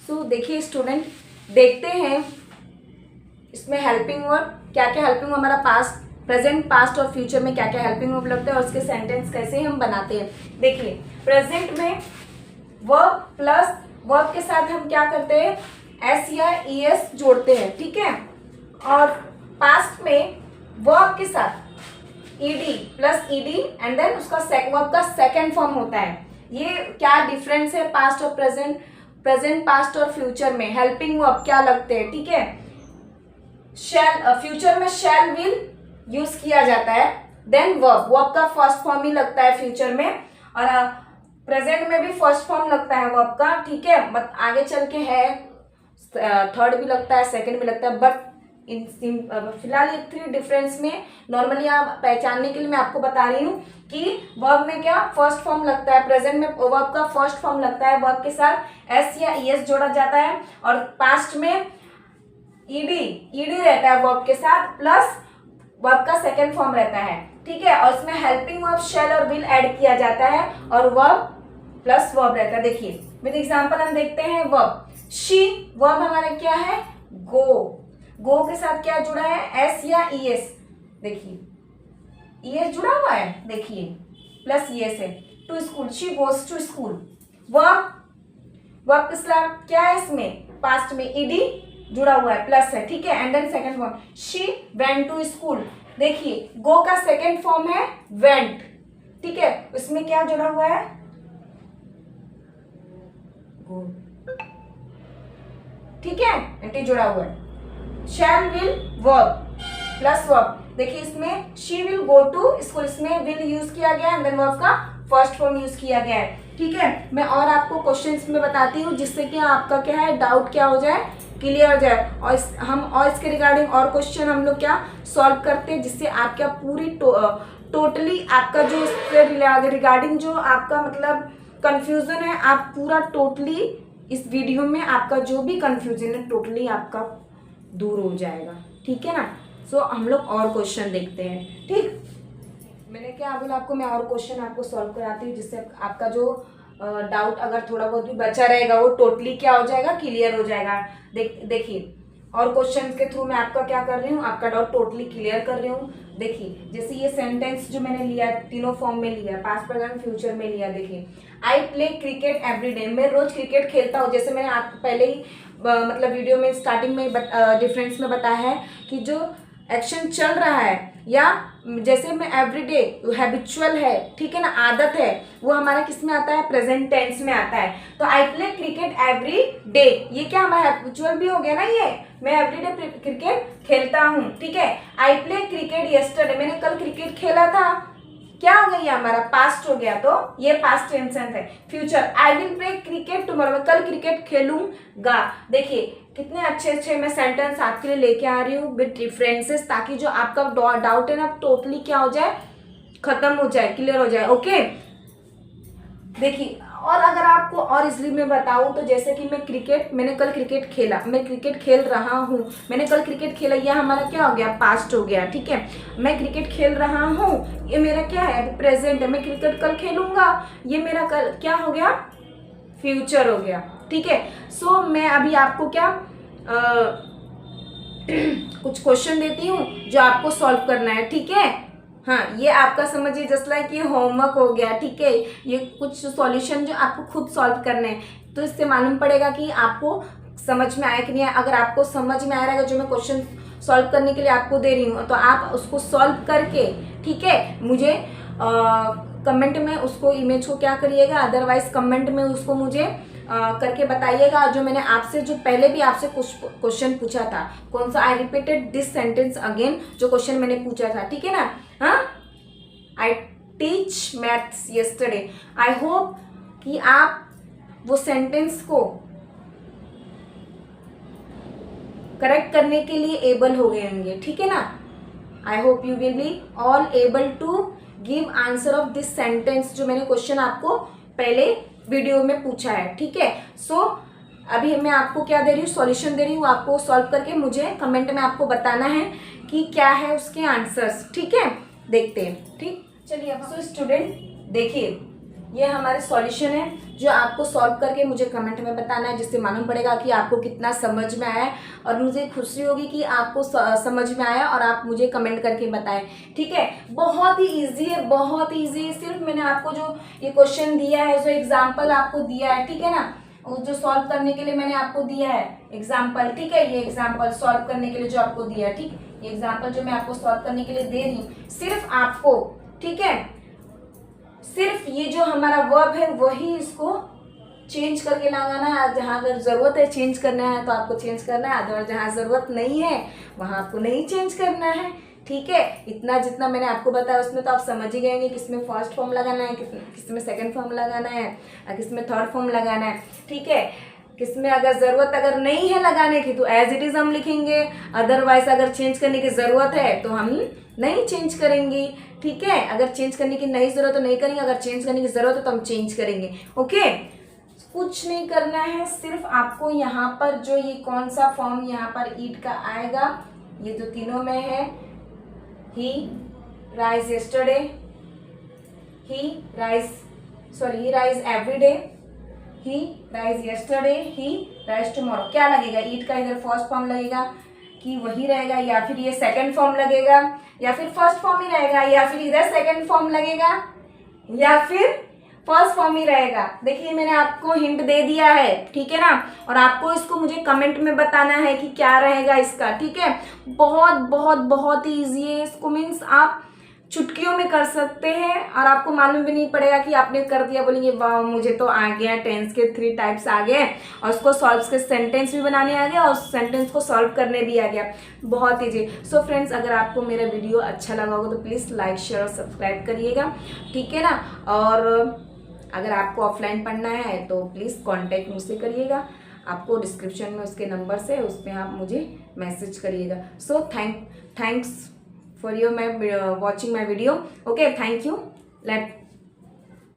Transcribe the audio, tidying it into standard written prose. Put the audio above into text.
सो देखिए स्टूडेंट, देखते हैं इसमें हेल्पिंग वर्ब क्या क्या हेल्पिंग हमारा पास्ट, प्रेजेंट, पास्ट और फ्यूचर में क्या क्या हेल्पिंग वर्ब लगता है और उसके सेंटेंस कैसे हम बनाते हैं। देखिए प्रेजेंट में वर्ब प्लस वर्ब के साथ हम क्या करते हैं, एस या ईएस जोड़ते हैं, ठीक है। और पास्ट में वर्ब के साथ ED plus ED and then उसका वर्ब का सेकंड फॉर्म होता है। ये क्या डिफरेंस है पास्ट और प्रेजेंट, प्रेजेंट, पास्ट और फ्यूचर में हेल्पिंग वर्ब क्या लगते हैं, ठीक है। शैल, फ्यूचर में शैल विल यूज किया जाता है, देन वर्ब का फर्स्ट फॉर्म ही लगता है फ्यूचर में, और प्रेजेंट में भी फर्स्ट फॉर्म लगता है वर्ब का, ठीक है। बट आगे चल के है थर्ड भी लगता है, सेकंड भी लगता है, बट फिलहाल ये 3 डिफरेंस में नॉर्मली आप पहचानने के लिए मैं आपको बता रही हूँ कि वर्ब में क्या फर्स्ट फॉर्म लगता है, प्रेजेंट में वर्ब का फर्स्ट फॉर्म लगता है, वर्ब के साथ एस या ईएस जोड़ा जाता है, और पास्ट में ईडी रहता है वर्ब के साथ प्लस वर्ब का सेकंड फॉर्म रहता है, ठीक है। और इसमें हेल्पिंग वर्ब शैल और विल ऐड किया जाता है और वर्ब प्लस वर्ब रहता है। देखिए विद एग्जांपल हम देखते हैं वर्ब शी, वर्ब हमारा क्या है, गो के साथ क्या जुड़ा है, एस या ईएस, देखिए ईएस जुड़ा हुआ है, देखिए प्लस ईएस है। To school, she goes to school. Verb के साथ क्या है, इसमें पास्ट में ईडी जुड़ा हुआ है, प्लस है, ठीक है। And then second form she went to school, देखिए गो का सेकंड फॉर्म है वेंट, ठीक है। उसमें क्या जुड़ा हुआ है, गो, ठीक है, एंटी जुड़ा हुआ है। Shall will verb plus verb, देखिए इसमें she will go to school, इसमें विल यूज किया गया एंड देन वर्ब का फर्स्ट फॉर्म यूज किया गया है, ठीक है। मैं और आपको क्वेश्चंस में बताती हूँ जिससे कि आपका क्या है डाउट क्या हो जाए, क्लियर हो जाए, और इसके रिगार्डिंग और क्वेश्चन हम लोग क्या सॉल्व करते हैं जिससे आपका पूरी टोटली आपका जो इसके रिगार्डिंग जो आपका मतलब कंफ्यूजन है, आप पूरा टोटली इस वीडियो में आपका जो भी कंफ्यूजन है टोटली आपका दूर हो जाएगा, ठीक है ना। सो हम लोग और क्वेश्चन देखते हैं, ठीक। मैंने क्या बोला आपको, मैं और क्वेश्चन आपको सॉल्व कराती हूँ जिससे आपका जो डाउट अगर थोड़ा बहुत भी बचा रहेगा वो टोटली क्या हो जाएगा, क्लियर हो जाएगा। देखिए और क्वेश्चन के थ्रू मैं आपका क्या कर रही हूँ, आपका डाउट टोटली क्लियर कर रही हूँ। देखिए जैसे ये सेंटेंस जो मैंने लिया तीनों फॉर्म में लिया, पास्ट प्रेजेंट फ्यूचर में लिया। देखिए I play cricket every day, मैं रोज क्रिकेट खेलता हूँ। जैसे मैंने आपको पहले ही मतलब वीडियो में स्टार्टिंग में डिफरेंस में बताया है कि जो एक्शन चल रहा है या जैसे में एवरीडे हैबिचुअल है, ठीक है ना, आदत है, वो हमारा किस में आता है, प्रेजेंट टेंस में आता है। तो I play cricket every day, ये क्या हमारा हैबिचुअल भी हो गया ना, ये मैं एवरीडे क्रिकेट खेलता हूँ, ठीक है। आई प्ले क्रिकेट यस्टरडे, मैंने कल क्रिकेट खेला था, क्या हो गया हमारा पास्ट हो गया, तो ये पास्ट टेंस है। Future I will play cricket tomorrow, मैं कल क्रिकेट खेलूंगा। देखिए कितने अच्छे अच्छे मैं सेंटेंस आपके लिए लेके आ रही हूँ विद डिफरेंसेस, ताकि जो आपका डाउट है ना टोटली क्या हो जाए, खत्म हो जाए, क्लियर हो जाए, ओके। देखिए और अगर आपको और इजली मैं बताऊं तो जैसे कि मैंने कल क्रिकेट खेला, मैं क्रिकेट खेल रहा हूँ, मैंने कल क्रिकेट खेला, यह हमारा क्या हो गया, पास्ट हो गया, ठीक है। मैं क्रिकेट खेल रहा हूँ, ये मेरा क्या है, अभी प्रेजेंट है। मैं क्रिकेट कल खेलूंगा, ये मेरा कल क्या हो गया, फ्यूचर हो गया, ठीक है। सो मैं अभी आपको क्या कुछ क्वेश्चन देती हूँ जो आपको सॉल्व करना है, ठीक है। हाँ ये आपका समझिए जस्ट लाइक ये होमवर्क हो गया, ठीक है। ये कुछ सॉल्यूशन जो आपको खुद सॉल्व करने हैं, तो इससे मालूम पड़ेगा कि आपको समझ में आया कि नहीं आया। अगर आपको समझ में आ रहेगा जो मैं क्वेश्चन सॉल्व करने के लिए आपको दे रही हूँ, तो आप उसको सॉल्व करके, ठीक है, मुझे कमेंट में उसको इमेज को क्या करिएगा, अदरवाइज कमेंट में उसको मुझे करके बताइएगा। जो मैंने आपसे जो पहले भी आपसे कुछ क्वेश्चन पूछा था, कौन सा, I repeated this sentence again, जो क्वेश्चन मैंने पूछा था, ठीक है ना। हाँ I teach maths yesterday, I hope कि आप वो सेंटेंस को करेक्ट करने के लिए एबल हो गए होंगे, ठीक है ना। I hope you will be all able to give answer of this sentence, जो मैंने क्वेश्चन आपको पहले वीडियो में पूछा है, ठीक है। सो अभी मैं आपको क्या दे रही हूँ, सॉल्यूशन दे रही हूँ, आपको सॉल्व करके मुझे कमेंट में आपको बताना है कि क्या है उसके आंसर्स, ठीक है। देखते हैं, ठीक, चलिए अब। सो स्टूडेंट देखिए ये हमारे सॉल्यूशन है जो आपको सॉल्व करके मुझे कमेंट में बताना है, जिससे मालूम पड़ेगा कि आपको कितना समझ में आया है। और मुझे खुशी होगी कि आपको समझ में आया और आप मुझे कमेंट करके बताएं, ठीक है। बहुत ही ईजी है, बहुत ही ईजी है। सिर्फ मैंने आपको जो ये क्वेश्चन दिया है, जो एग्जाम्पल आपको दिया है, ठीक है ना, वो जो सॉल्व करने के लिए मैंने आपको दिया है एग्जाम्पल, ठीक है। ये एग्जाम्पल सॉल्व करने के लिए जो आपको दिया है, ठीक, ये एग्जाम्पल जो मैं आपको सॉल्व करने के लिए दे रही हूँ, सिर्फ आपको, ठीक है, सिर्फ ये जो हमारा वर्ब है वही इसको चेंज करके लगाना है। जहाँ अगर ज़रूरत है चेंज करना है तो आपको चेंज करना है, अगर जहाँ ज़रूरत नहीं है वहाँ आपको नहीं चेंज करना है, ठीक है। इतना जितना मैंने आपको बताया उसमें तो आप समझ ही गए होंगे किसमें फर्स्ट फॉर्म लगाना है, किसमें सेकंड फॉर्म लगाना है, किसमें थर्ड फॉर्म लगाना है, ठीक है। किसमें अगर ज़रूरत अगर नहीं है लगाने की तो एज इट इज़ हम लिखेंगे, अदरवाइज अगर चेंज करने की ज़रूरत है तो हम नहीं चेंज करेंगे, ठीक है। अगर चेंज करने की नहीं ज़रूरत तो नहीं करेंगे, अगर चेंज करने की ज़रूरत है तो हम चेंज करेंगे, ओके। कुछ नहीं करना है, सिर्फ आपको यहाँ पर जो ये कौन सा फॉर्म यहाँ पर ईट का आएगा, ये जो तीनों में है, he rise yesterday, he rise every day, he rise yesterday, he rise tomorrow, क्या लगेगा? ईट का इधर फर्स्ट फॉर्म लगेगा कि वही रहेगा, या फिर ये सेकंड फॉर्म लगेगा, या फिर फर्स्ट फॉर्म ही रहेगा, या फिर इधर सेकंड फॉर्म लगेगा, या फिर फर्स्ट फॉर्म ही रहेगा। देखिए मैंने आपको हिंट दे दिया है, ठीक है ना, और आपको इसको मुझे कमेंट में बताना है कि क्या रहेगा इसका, ठीक है। बहुत बहुत बहुत ही ईजी है, इसको मीन्स आप चुटकियों में कर सकते हैं और आपको मालूम भी नहीं पड़ेगा कि आपने कर दिया। बोलेंगे वाह मुझे तो आ गया, टेंस के 3 टाइप्स आ गए और उसको सॉल्व के सेंटेंस भी बनाने आ गया और सेंटेंस को सॉल्व करने भी आ गया, बहुत ईजी। सो फ्रेंड्स, अगर आपको मेरा वीडियो अच्छा लगा होगा तो प्लीज़ लाइक शेयर और सब्सक्राइब करिएगा, ठीक है ना। और अगर आपको ऑफलाइन पढ़ना है तो प्लीज़ कांटेक्ट मुझसे करिएगा, आपको डिस्क्रिप्शन में उसके नंबर से उसमें आप मुझे मैसेज करिएगा। So thanks for your watching my video, okay, thank you. Late